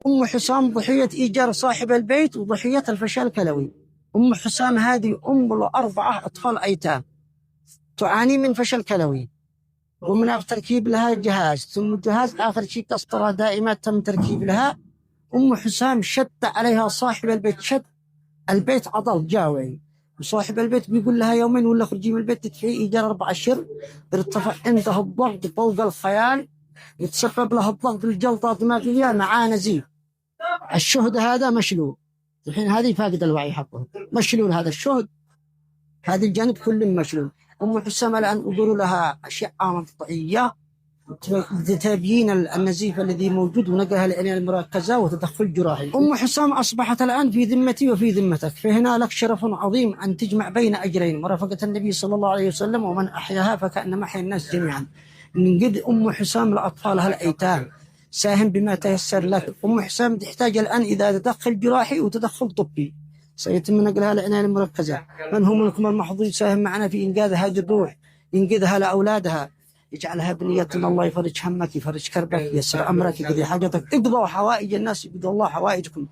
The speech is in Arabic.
أم حسام ضحية إيجار صاحب البيت وضحية الفشل الكلوي. أم حسام هذه أم لأربعة أطفال أيتام، تعاني من فشل كلوي، ومن تركيب لها جهاز، ثم الجهاز آخر شيء قسطرة دائمة تم تركيب لها. أم حسام شد عليها صاحب البيت، شد البيت عضل جاوي، وصاحب البيت بيقول لها يومين ولا خرجي من البيت تدفعي إيجار 4 أشهر. ارتفع عنده الضغط فوق الخيال، يتسبب له الضغط الجلطة دماغية مع نزيف. الشهد هذا مشلول الحين، هذه فاقد الوعي حقه، مشلول هذا الشهد، هذه الجانب كله مشلول. أم حسام الآن يقولوا لها أشعة مقطعية لتبيين النزيف الذي موجود ونقلها للعناية المركزة وتدخل جراحي. أم حسام أصبحت الآن في ذمتي وفي ذمتك، فهنا لك شرف عظيم أن تجمع بين أجرين، مرافقة النبي صلى الله عليه وسلم، ومن أحياها فكأنما أحيا الناس جميعا. من قد أم حسام لأطفالها الأيتام، ساهم بما تيسر لك. أم حسام تحتاج الآن إذا تدخل جراحي وتدخل طبي سيتم نقلها للعناية المركزة. من هم منكم المحظوظ يساهم معنا في إنقاذ هذه الروح، ينقذها لأولادها، يجعلها بنية الله يفرج همك، يفرج كربك، يسر أمرك، يقضي حاجتك، اقضوا حوائج الناس، يقضي الله حوائجكم.